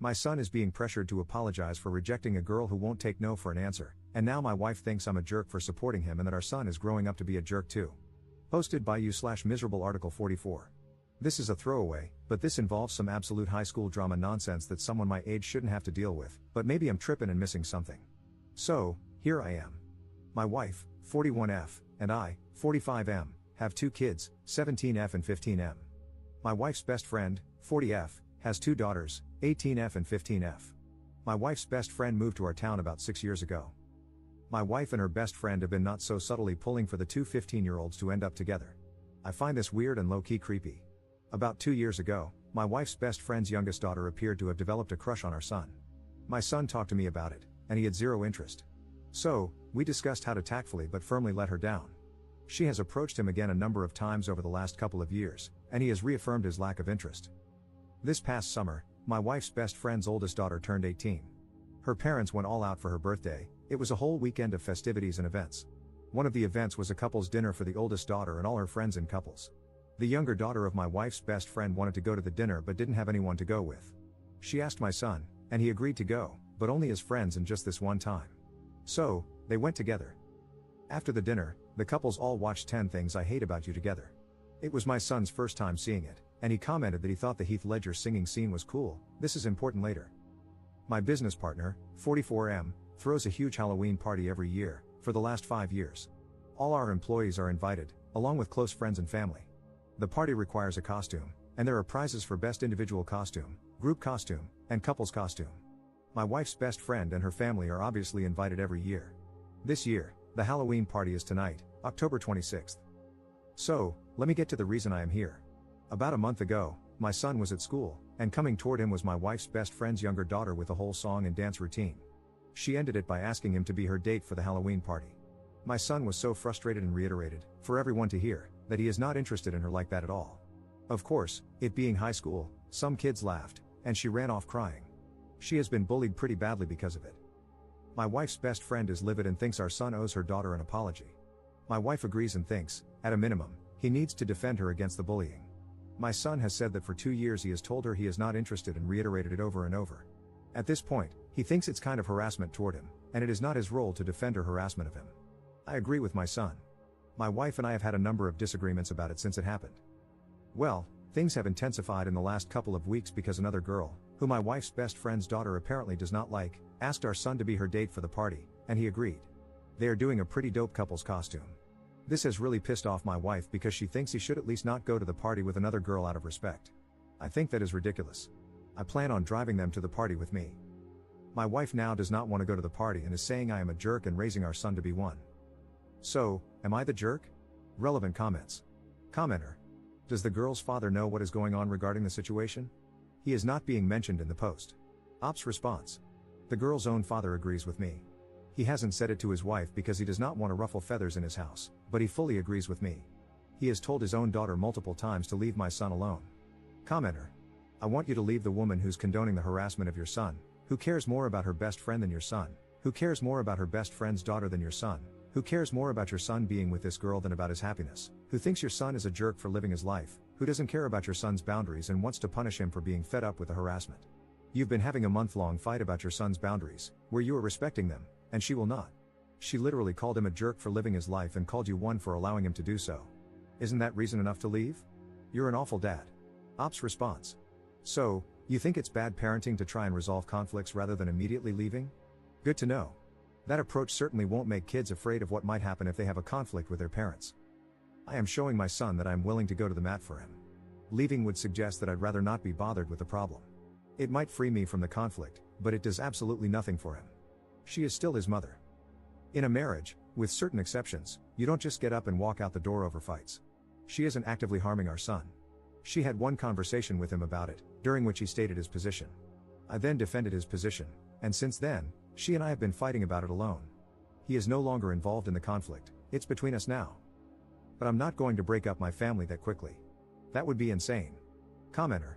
My son is being pressured to apologize for rejecting a girl who won't take no for an answer, and now my wife thinks I'm a jerk for supporting him and that our son is growing up to be a jerk too. Posted by you/miserable article 44. This is a throwaway, but this involves some absolute high school drama nonsense that someone my age shouldn't have to deal with, but maybe I'm tripping and missing something. So, here I am. My wife, 41F, and I, 45M, have 2 kids, 17F and 15M. My wife's best friend, 40F, has 2 daughters, 18F and 15F. My wife's best friend moved to our town about 6 years ago. My wife and her best friend have been not so subtly pulling for the 2 15-year-olds to end up together. I find this weird and low-key creepy. About 2 years ago, my wife's best friend's youngest daughter appeared to have developed a crush on our son. My son talked to me about it, and he had zero interest. So, we discussed how to tactfully but firmly let her down. She has approached him again a number of times over the last couple of years, and he has reaffirmed his lack of interest. This past summer, my wife's best friend's oldest daughter turned 18. Her parents went all out for her birthday. It was a whole weekend of festivities and events. One of the events was a couple's dinner for the oldest daughter and all her friends in couples. The younger daughter of my wife's best friend wanted to go to the dinner but didn't have anyone to go with. She asked my son, and he agreed to go, but only as friends and just this one time. So, they went together. After the dinner, the couples all watched 10 Things I Hate About You together. It was my son's first time seeing it, and he commented that he thought the Heath Ledger singing scene was cool. This is important later. My business partner, 44M, throws a huge Halloween party every year, for the last 5 years. All our employees are invited, along with close friends and family. The party requires a costume, and there are prizes for best individual costume, group costume, and couples costume. My wife's best friend and her family are obviously invited every year. This year, the Halloween party is tonight, October 26th. So, let me get to the reason I am here. About a month ago, my son was at school, and coming toward him was my wife's best friend's younger daughter with a whole song and dance routine. She ended it by asking him to be her date for the Halloween party. My son was so frustrated and reiterated, for everyone to hear, that he is not interested in her like that at all. Of course, it being high school, some kids laughed, and she ran off crying. She has been bullied pretty badly because of it. My wife's best friend is livid and thinks our son owes her daughter an apology. My wife agrees and thinks, at a minimum, he needs to defend her against the bullying. My son has said that for 2 years he has told her he is not interested and reiterated it over and over. At this point, he thinks it's kind of harassment toward him, and it is not his role to defend her harassment of him. I agree with my son. My wife and I have had a number of disagreements about it since it happened. Well, things have intensified in the last couple of weeks because another girl, who my wife's best friend's daughter apparently does not like, asked our son to be her date for the party, and he agreed. They are doing a pretty dope couple's costume. This has really pissed off my wife because she thinks he should at least not go to the party with another girl out of respect. I think that is ridiculous. I plan on driving them to the party with me. My wife now does not want to go to the party and is saying I am a jerk and raising our son to be one. So, am I the jerk? Relevant comments. Commenter. Does the girl's father know what is going on regarding the situation? He is not being mentioned in the post. Ops response. The girl's own father agrees with me. He hasn't said it to his wife because he does not want to ruffle feathers in his house, but he fully agrees with me. He has told his own daughter multiple times to leave my son alone. Commenter. I want you to leave the woman who's condoning the harassment of your son, who cares more about her best friend than your son, who cares more about her best friend's daughter than your son, who cares more about your son being with this girl than about his happiness, who thinks your son is a jerk for living his life, who doesn't care about your son's boundaries and wants to punish him for being fed up with the harassment. You've been having a month-long fight about your son's boundaries, where you are respecting them, and she will not. She literally called him a jerk for living his life and called you one for allowing him to do so. Isn't that reason enough to leave? You're an awful dad. Ops response. So, you think it's bad parenting to try and resolve conflicts rather than immediately leaving? Good to know. That approach certainly won't make kids afraid of what might happen if they have a conflict with their parents. I am showing my son that I am willing to go to the mat for him. Leaving would suggest that I'd rather not be bothered with the problem. It might free me from the conflict, but it does absolutely nothing for him. She is still his mother. In a marriage, with certain exceptions, you don't just get up and walk out the door over fights. She isn't actively harming our son. She had one conversation with him about it, during which he stated his position. I then defended his position, and since then, she and I have been fighting about it alone. He is no longer involved in the conflict, it's between us now. But I'm not going to break up my family that quickly. That would be insane. Commenter.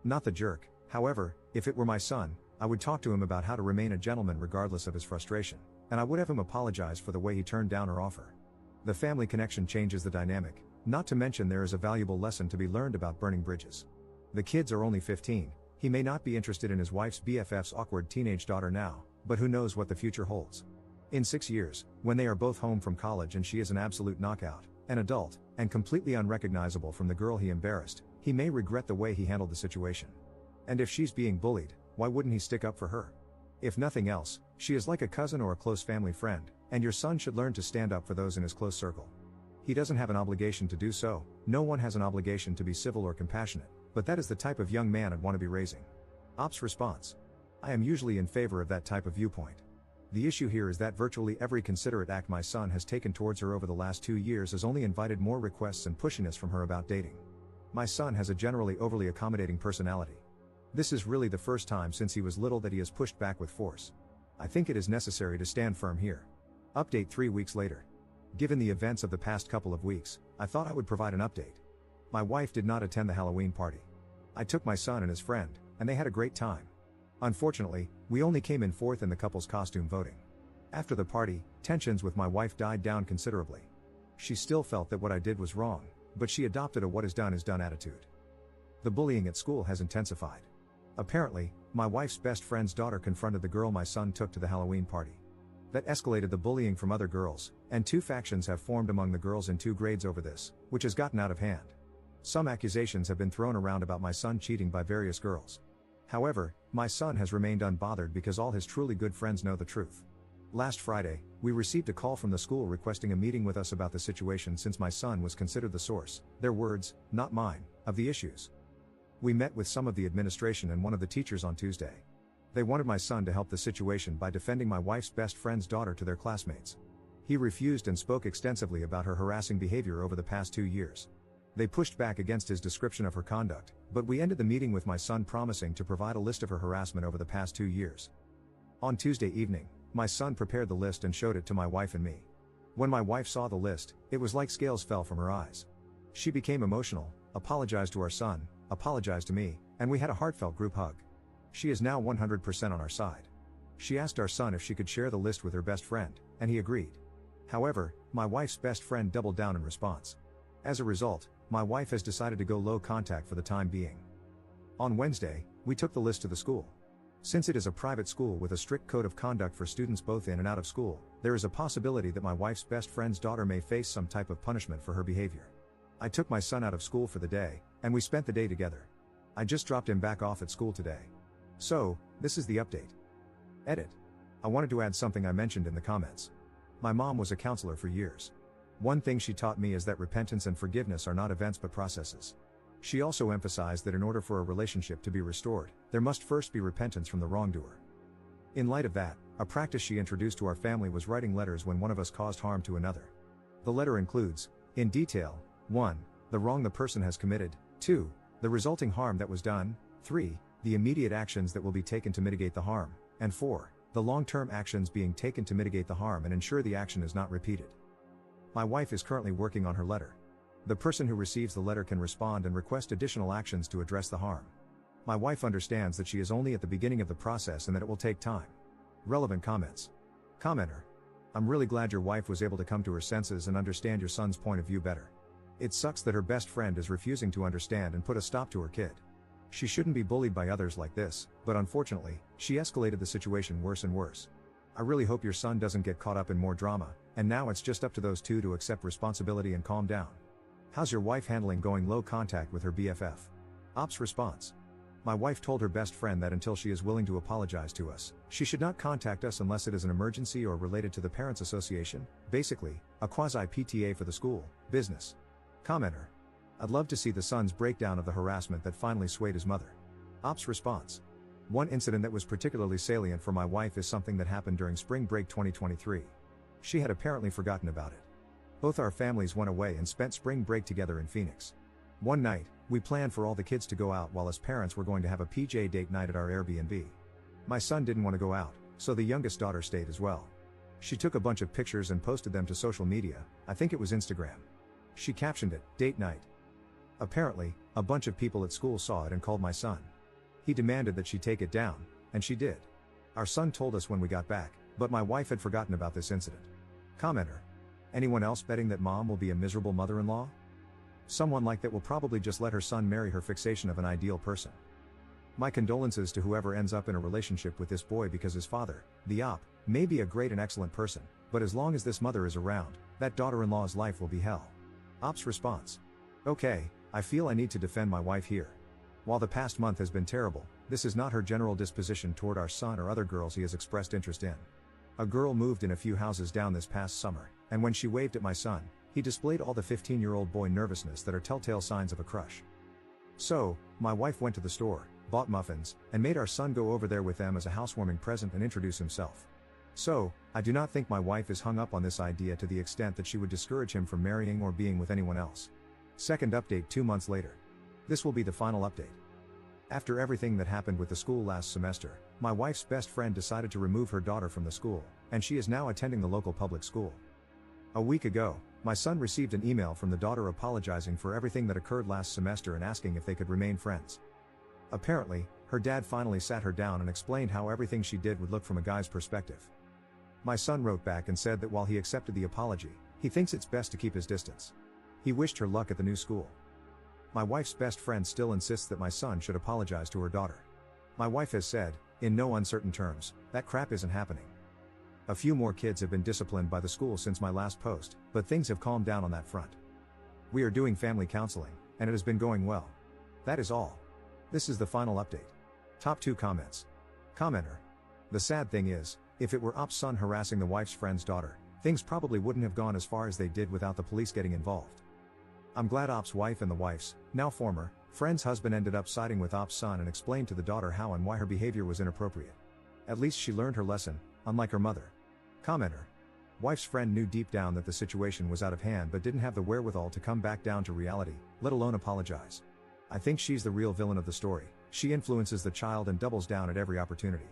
Not the jerk, however, if it were my son, I would talk to him about how to remain a gentleman regardless of his frustration, and I would have him apologize for the way he turned down her offer. The family connection changes the dynamic, not to mention there is a valuable lesson to be learned about burning bridges. The kids are only 15, He may not be interested in his wife's BFF's awkward teenage daughter now, but who knows what the future holds. In 6 years, when they are both home from college and she is an absolute knockout, an adult, and completely unrecognizable from the girl he embarrassed, he may regret the way he handled the situation. And if she's being bullied, why wouldn't he stick up for her? If nothing else, she is like a cousin or a close family friend, and your son should learn to stand up for those in his close circle. He doesn't have an obligation to do so, no one has an obligation to be civil or compassionate, but that is the type of young man I'd want to be raising. Ops response. I am usually in favor of that type of viewpoint. The issue here is that virtually every considerate act my son has taken towards her over the last 2 years has only invited more requests and pushiness from her about dating. My son has a generally overly accommodating personality. This is really the first time since he was little that he has pushed back with force. I think it is necessary to stand firm here. Update 3 weeks later. Given the events of the past couple of weeks, I thought I would provide an update. My wife did not attend the Halloween party. I took my son and his friend, and they had a great time. Unfortunately, we only came in fourth in the couple's costume voting. After the party, tensions with my wife died down considerably. She still felt that what I did was wrong, but she adopted a what is done attitude. The bullying at school has intensified. Apparently, my wife's best friend's daughter confronted the girl my son took to the Halloween party. That escalated the bullying from other girls, and 2 factions have formed among the girls in 2 grades over this, which has gotten out of hand. Some accusations have been thrown around about my son cheating by various girls. However, my son has remained unbothered because all his truly good friends know the truth. Last Friday, we received a call from the school requesting a meeting with us about the situation since my son was considered the source, their words, not mine, of the issues. We met with some of the administration and one of the teachers on Tuesday. They wanted my son to help the situation by defending my wife's best friend's daughter to their classmates. He refused and spoke extensively about her harassing behavior over the past 2 years. They pushed back against his description of her conduct, but we ended the meeting with my son promising to provide a list of her harassment over the past 2 years. On Tuesday evening, my son prepared the list and showed it to my wife and me. When my wife saw the list, it was like scales fell from her eyes. She became emotional, apologized to our son, apologized to me, and we had a heartfelt group hug. She is now 100% on our side. She asked our son if she could share the list with her best friend, and he agreed. However, my wife's best friend doubled down in response. As a result, my wife has decided to go low contact for the time being. On Wednesday, we took the list to the school. Since it is a private school with a strict code of conduct for students both in and out of school, there is a possibility that my wife's best friend's daughter may face some type of punishment for her behavior. I took my son out of school for the day, and we spent the day together. I just dropped him back off at school today. So, this is the update. Edit. I wanted to add something I mentioned in the comments. My mom was a counselor for years. One thing she taught me is that repentance and forgiveness are not events but processes. She also emphasized that in order for a relationship to be restored, there must first be repentance from the wrongdoer. In light of that, a practice she introduced to our family was writing letters when one of us caused harm to another. The letter includes, in detail, 1. The wrong the person has committed, 2. The resulting harm that was done, 3. The immediate actions that will be taken to mitigate the harm, and 4. The long-term actions being taken to mitigate the harm and ensure the action is not repeated. My wife is currently working on her letter. The person who receives the letter can respond and request additional actions to address the harm. My wife understands that she is only at the beginning of the process and that it will take time. Relevant comments. Commenter. I'm really glad your wife was able to come to her senses and understand your son's point of view better. It sucks that her best friend is refusing to understand and put a stop to her kid. She shouldn't be bullied by others like this, but unfortunately, she escalated the situation worse and worse. I really hope your son doesn't get caught up in more drama, and now it's just up to those two to accept responsibility and calm down. How's your wife handling going low contact with her BFF? Ops response. My wife told her best friend that until she is willing to apologize to us, she should not contact us unless it is an emergency or related to the Parents Association, basically, a quasi-PTA for the school, business. Commenter. I'd love to see the son's breakdown of the harassment that finally swayed his mother. Ops response. One incident that was particularly salient for my wife is something that happened during spring break 2023. She had apparently forgotten about it. Both our families went away and spent spring break together in Phoenix. One night, we planned for all the kids to go out while as parents were going to have a PJ date night at our Airbnb. My son didn't want to go out, so the youngest daughter stayed as well. She took a bunch of pictures and posted them to social media, I think it was Instagram. She captioned it, "Date night." Apparently, a bunch of people at school saw it and called my son. He demanded that she take it down, and she did. Our son told us when we got back, but my wife had forgotten about this incident. Commenter. Anyone else betting that mom will be a miserable mother-in-law? Someone like that will probably just let her son marry her fixation of an ideal person. My condolences to whoever ends up in a relationship with this boy because his father, the op, may be a great and excellent person, but as long as this mother is around, that daughter-in-law's life will be hell. Op's response. Okay, I feel I need to defend my wife here. While the past month has been terrible, this is not her general disposition toward our son or other girls he has expressed interest in. A girl moved in a few houses down this past summer, and when she waved at my son, he displayed all the 15-year-old boy nervousness that are telltale signs of a crush. So, my wife went to the store, bought muffins, and made our son go over there with them as a housewarming present and introduce himself. So, I do not think my wife is hung up on this idea to the extent that she would discourage him from marrying or being with anyone else. Second update 2 months later. This will be the final update. After everything that happened with the school last semester, my wife's best friend decided to remove her daughter from the school, and she is now attending the local public school. A week ago, my son received an email from the daughter apologizing for everything that occurred last semester and asking if they could remain friends. Apparently, her dad finally sat her down and explained how everything she did would look from a guy's perspective. My son wrote back and said that while he accepted the apology, he thinks it's best to keep his distance. He wished her luck at the new school. My wife's best friend still insists that my son should apologize to her daughter. My wife has said, in no uncertain terms, that crap isn't happening. A few more kids have been disciplined by the school since my last post, but things have calmed down on that front. We are doing family counseling, and it has been going well. That is all. This is the final update. Top 2 comments. Commenter. The sad thing is, if it were Op's son harassing the wife's friend's daughter, things probably wouldn't have gone as far as they did without the police getting involved. I'm glad Op's wife and the wife's, now former, friend's husband ended up siding with Op's son and explained to the daughter how and why her behavior was inappropriate. At least she learned her lesson, unlike her mother. Commenter. Wife's friend knew deep down that the situation was out of hand but didn't have the wherewithal to come back down to reality, let alone apologize. I think she's the real villain of the story. She influences the child and doubles down at every opportunity.